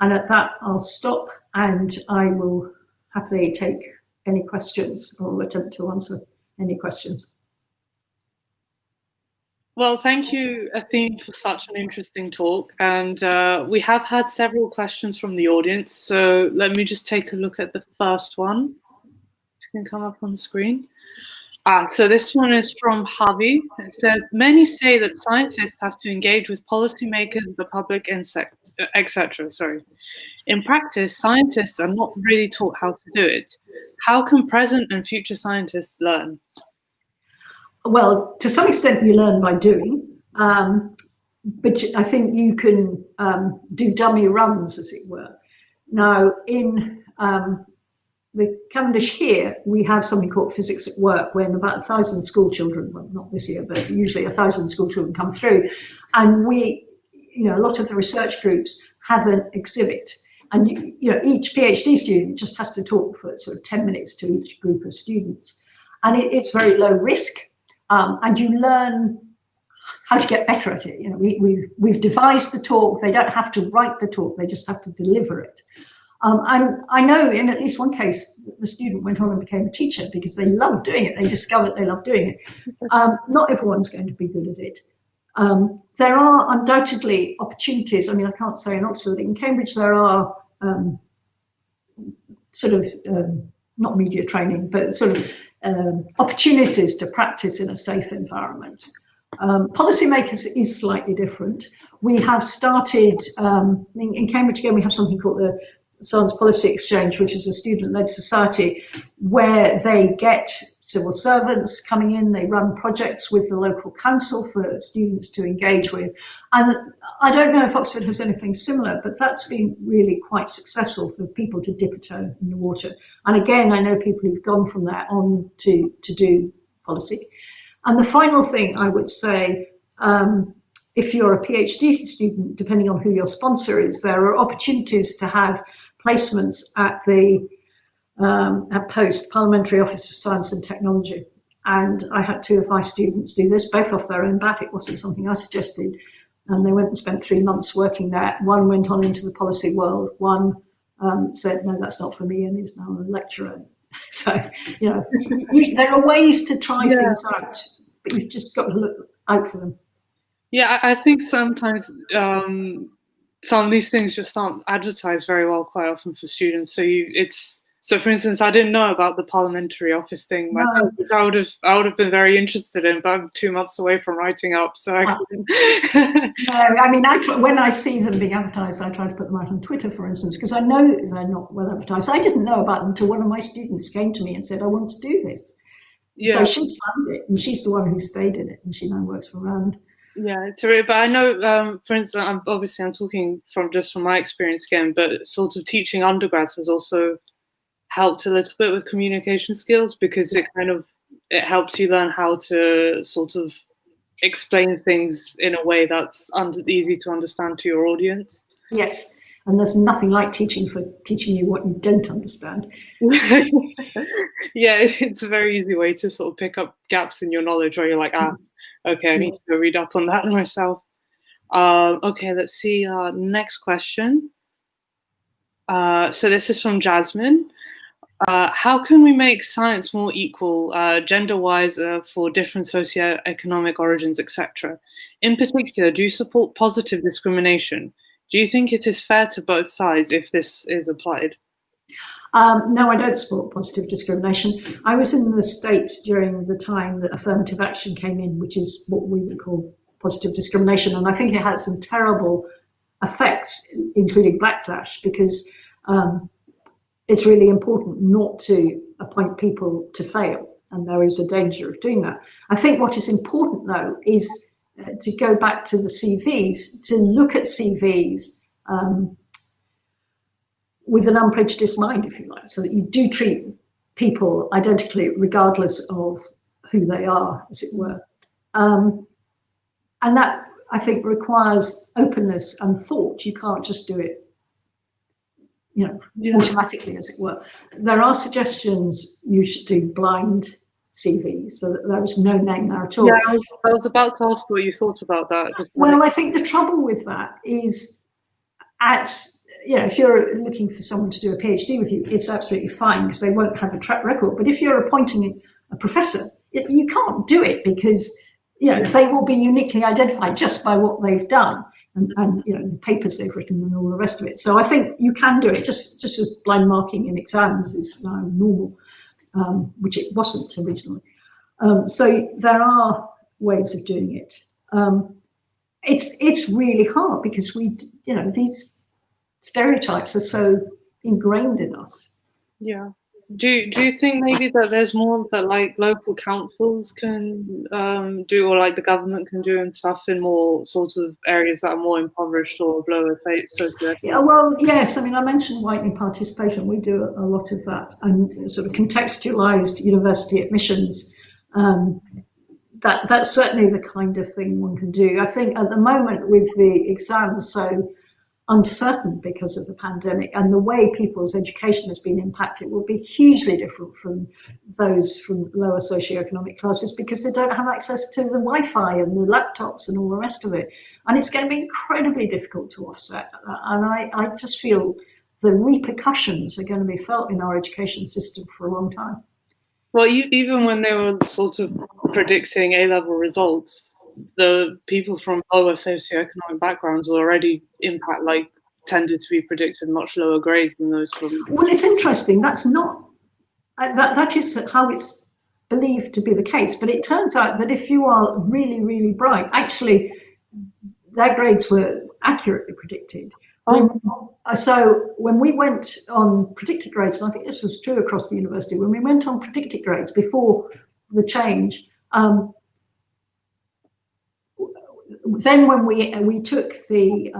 And at that, I'll stop, and I will happily take any questions or attempt to answer any questions. Well, thank you, Athene, for such an interesting talk. And we have had several questions from the audience. So let me just take a look at the first one. It can come up on the screen. So this one is from Javi. It says, many say that scientists have to engage with policymakers, the public, etc. In practice, scientists are not really taught how to do it. How can present and future scientists learn? Well, to some extent you learn by doing, but I think you can do dummy runs, as it were. Now, in the Cavendish here, we have something called Physics at Work, when about 1,000 school children, well, not this year, but usually 1,000 school children come through. And we, a lot of the research groups have an exhibit. And, each PhD student just has to talk for sort of 10 minutes to each group of students. And it's very low risk. And you learn how to get better at it. We've devised the talk. They don't have to write the talk. They just have to deliver it. And I know in at least one case, the student went on and became a teacher because they loved doing it. They discovered they loved doing it. Not everyone's going to be good at it. There are undoubtedly opportunities. I mean, I can't say in Oxford. In Cambridge, there are not media training, but sort of opportunities to practice in a safe environment. Policymakers is slightly different. We have started, in Cambridge again, we have something called the Science Policy Exchange, which is a student-led society where they get civil servants coming in, they run projects with the local council for students to engage with. And I don't know if Oxford has anything similar, but that's been really quite successful for people to dip a toe in the water. And again, I know people who've gone from there on to do policy. And the final thing I would say, if you're a PhD student, depending on who your sponsor is, there are opportunities to have placements at the at POST, Parliamentary Office of Science and Technology. And I had 2 of my students do this, both off their own bat. It wasn't something I suggested. And they went and spent 3 months working there. One went on into the policy world. One said, no, that's not for me, and is now a lecturer. So, there are ways to try things out, but you've just got to look out for them. Yeah, I think sometimes some of these things just aren't advertised very well quite often for students. So it's So, for instance, I didn't know about the parliamentary office thing myself, which I would have been very interested in, but I'm 2 months away from writing up, so I couldn't. No, I mean, when I see them being advertised, I try to put them out on Twitter, for instance, because I know they're not well advertised. I didn't know about them until one of my students came to me and said, I want to do this. Yeah. So she found it, and she's the one who stayed in it, and she now works for Rand. Yeah, it's real, but I know, for instance, I'm talking from my experience again, but sort of teaching undergrads has also helped a little bit with communication skills, because it helps you learn how to sort of explain things in a way that's easy to understand to your audience. Yes, and there's nothing like teaching you what you don't understand. Yeah, it's a very easy way to sort of pick up gaps in your knowledge, where you're like, okay, I need to go read up on that myself. Okay, let's see. Next question. So this is from Jasmine. How can we make science more equal, gender-wise, for different socioeconomic origins, etc.? In particular, do you support positive discrimination? Do you think it is fair to both sides if this is applied? No, I don't support positive discrimination. I was in the States during the time that affirmative action came in, which is what we would call positive discrimination. And I think it had some terrible effects, including backlash, because it's really important not to appoint people to fail. And there is a danger of doing that. I think what is important, though, is to go back to the CVs, to look at CVs with an unprejudiced mind, if you like, so that you do treat people identically, regardless of who they are, as it were. And that, I think, requires openness and thought. You can't just do it, automatically, as it were. There are suggestions you should do blind CVs, so that there is no name there at all. Yeah, I was about to ask what you thought about that. Well, I think the trouble with that is if you're looking for someone to do a PhD with you, it's absolutely fine, because they won't have a track record. But if you're appointing a professor, you can't do it, because they will be uniquely identified just by what they've done and the papers they've written and all the rest of it. So I think you can do it, just as blind marking in exams is now normal, which it wasn't originally. So there are ways of doing it. It's really hard, because these stereotypes are so ingrained in us. Yeah. Do you think maybe that there's more that like local councils can do, or like the government can do and stuff, in more sort of areas that are more impoverished or lower socioeconomic? Yeah, well, yes. I mean, I mentioned widening participation. We do a lot of that, and sort of contextualized university admissions. That's certainly the kind of thing one can do. I think at the moment, with the exams so uncertain because of the pandemic and the way people's education has been impacted, will be hugely different from those from lower socioeconomic classes, because they don't have access to the Wi-Fi and the laptops and all the rest of it. And it's going to be incredibly difficult to offset. And I just feel the repercussions are going to be felt in our education system for a long time. Well, even when they were sort of predicting A-level results, the people from lower socioeconomic backgrounds were already tended to be predicted much lower grades than those from. Well, it's interesting. That's not that is how it's believed to be the case. But it turns out that if you are really, really bright, actually, their grades were accurately predicted. So when we went on predicted grades, and I think this was true across the university, when we went on predicted grades before the change. Then when we took the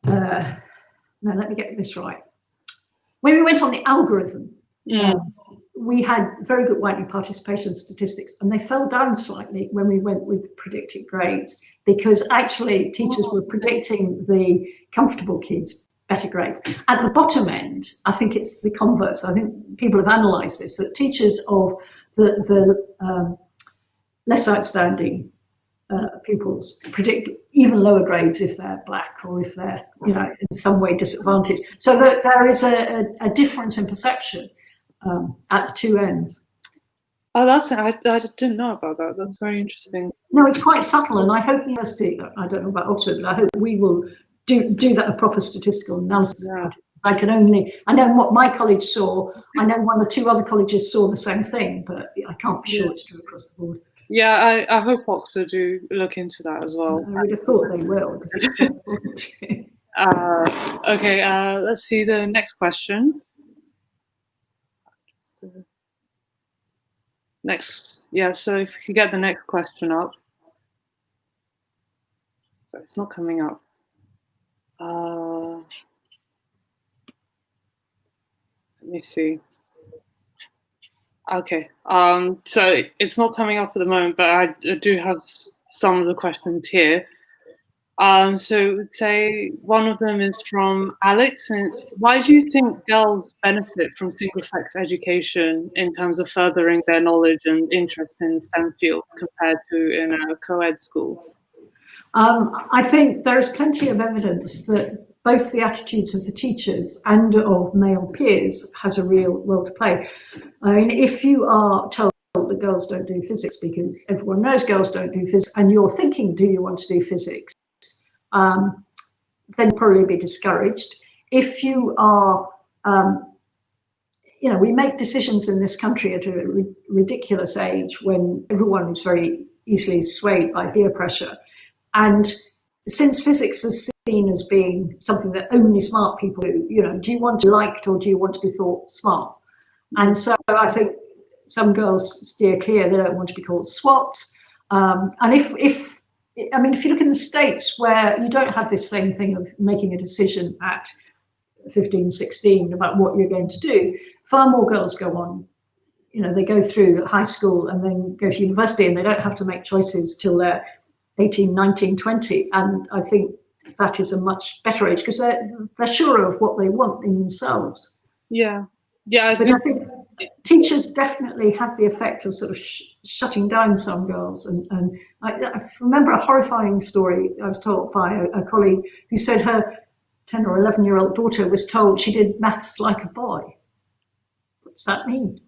no, let me get this right. When we went on the algorithm, we had very good widening participation statistics, and they fell down slightly when we went with predicted grades, because actually teachers were predicting the comfortable kids better grades. At the bottom end, I think it's the converse. I think people have analysed this, that teachers of the less outstanding pupils predict even lower grades if they're black or if they're in some way disadvantaged. So that there is a difference in perception at the two ends. Oh, I didn't know about that. That's very interesting. No, it's quite subtle, and I hope the university, I don't know about Oxford, but I hope we will do that a proper statistical analysis. Yeah. I know what my college saw. I know one or two other colleges saw the same thing, but I can't be sure it's true across the board. Yeah, I hope Oxford do look into that as well. I would have thought they will, because it's so important. Okay, let's see the next question. So if you could get the next question up. So it's not coming up. Let me see. Okay, so it's not coming up at the moment, but I do have some of the questions here. So say one of them is from Alex, and it's, why do you think girls benefit from single-sex education in terms of furthering their knowledge and interest in STEM fields compared to in a co-ed school? I think there is plenty of evidence that both the attitudes of the teachers and of male peers has a real role to play. I mean, if you are told that girls don't do physics because everyone knows girls don't do physics, and you're thinking, do you want to do physics? Then you'll probably be discouraged. If you are, we make decisions in this country at a ridiculous age when everyone is very easily swayed by peer pressure. And since physics is seen as being something that only smart people do, do you want to be liked or do you want to be thought smart? And so I think some girls steer clear. They don't want to be called swats. And if you look in the States where you don't have this same thing of making a decision at 15, 16 about what you're going to do, far more girls go on. They go through high school and then go to university, and they don't have to make choices till they're 18, 19, 20. And I think that is a much better age because they're sure of what they want in themselves. Yeah. But I think teachers definitely have the effect of sort of shutting down some girls. And I remember a horrifying story I was told by a colleague who said her 10 or 11-year-old daughter was told she did maths like a boy. What does that mean?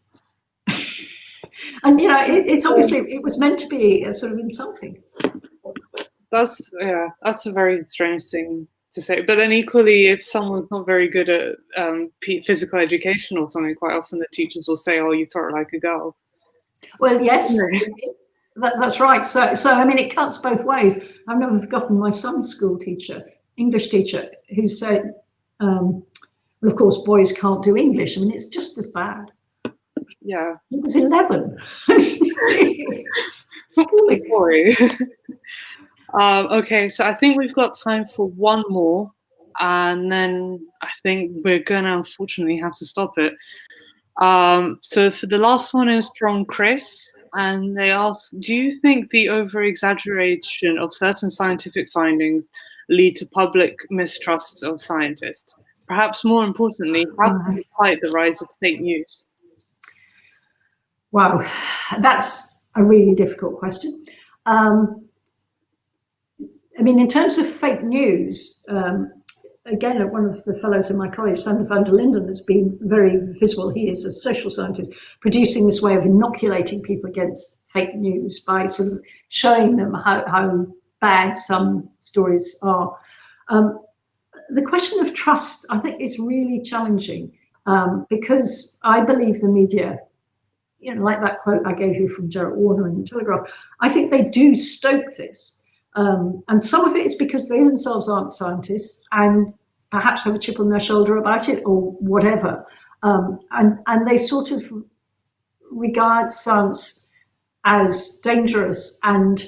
And, it's obviously, it was meant to be sort of insulting. That's a very strange thing to say. But then equally, if someone's not very good at physical education or something, quite often the teachers will say, "Oh, you thought like a girl." Well, yes, that's right. So I mean, it cuts both ways. I've never forgotten my son's school teacher, English teacher, who said, well, of course, boys can't do English. I mean, it's just as bad. Yeah. He was 11. Poor boy. Okay, so I think we've got time for one more, and then I think we're gonna unfortunately have to stop it. So for the last one is from Chris, and they ask, do you think the over-exaggeration of certain scientific findings lead to public mistrust of scientists? Perhaps more importantly, how can we fight the rise of fake news? Wow, that's a really difficult question. I mean, in terms of fake news, again, one of the fellows in my college, Sander van der Linden, has been very visible. He is a social scientist, producing this way of inoculating people against fake news by sort of showing them how bad some stories are. The question of trust, I think, is really challenging because I believe the media, like that quote I gave you from Gerald Warner in the Telegraph, I think they do stoke this. And some of it is because they themselves aren't scientists and perhaps have a chip on their shoulder about it or whatever. And they sort of regard science as dangerous. And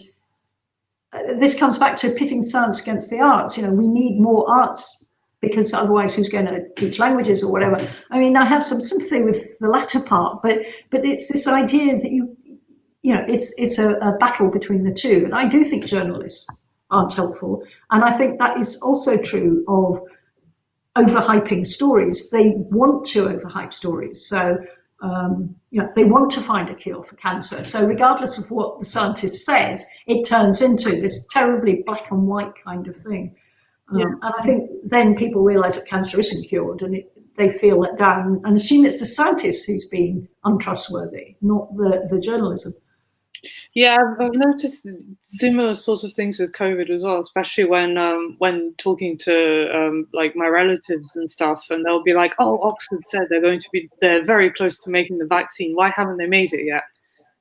this comes back to pitting science against the arts. We need more arts because otherwise who's going to teach languages or whatever? I mean, I have some sympathy with the latter part, but it's this idea that it's a battle between the two. And I do think journalists aren't helpful. And I think that is also true of overhyping stories. They want to overhype stories. So, they want to find a cure for cancer. So regardless of what the scientist says, it turns into this terribly black and white kind of thing. And I think then people realize that cancer isn't cured and they feel let down and assume it's the scientist who's being untrustworthy, not the journalism. Yeah, I've noticed similar sorts of things with COVID as well, especially when talking to like my relatives and stuff, and they'll be like, "Oh, Oxford said they're very close to making the vaccine. Why haven't they made it yet?"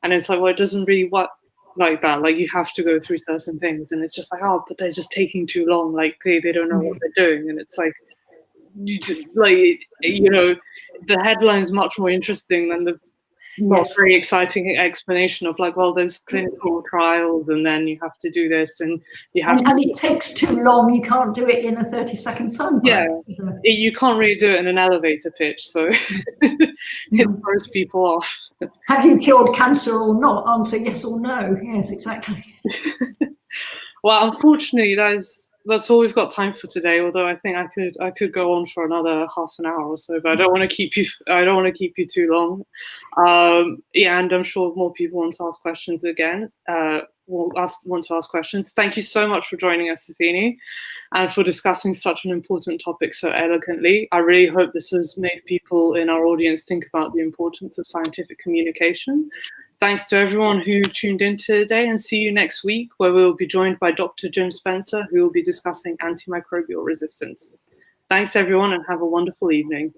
And it's like, well, it doesn't really work like that. Like, you have to go through certain things, and it's just like, oh, but they're just taking too long. Like, they don't know what they're doing, and it's like, the headline's much more interesting than the not Yes. very exciting explanation of like, well, there's clinical trials, and then you have to do this, and you have and it takes too long. You can't do it in a 30-second soundbite. Yeah, you can't really do it in an elevator pitch, so it throws people off. Have you cured cancer or not? Answer yes or no. Yes, exactly. Well, unfortunately, that's all we've got time for today. Although I think I could go on for another half an hour or so, but I don't want to keep you too long. Yeah, and I'm sure more people want to ask questions again. Want to ask questions. Thank you so much for joining us, Athene, and for discussing such an important topic so elegantly. I really hope this has made people in our audience think about the importance of scientific communication. Thanks to everyone who tuned in today, and see you next week, where we'll be joined by Dr. Jim Spencer, who will be discussing antimicrobial resistance. Thanks, everyone, and have a wonderful evening.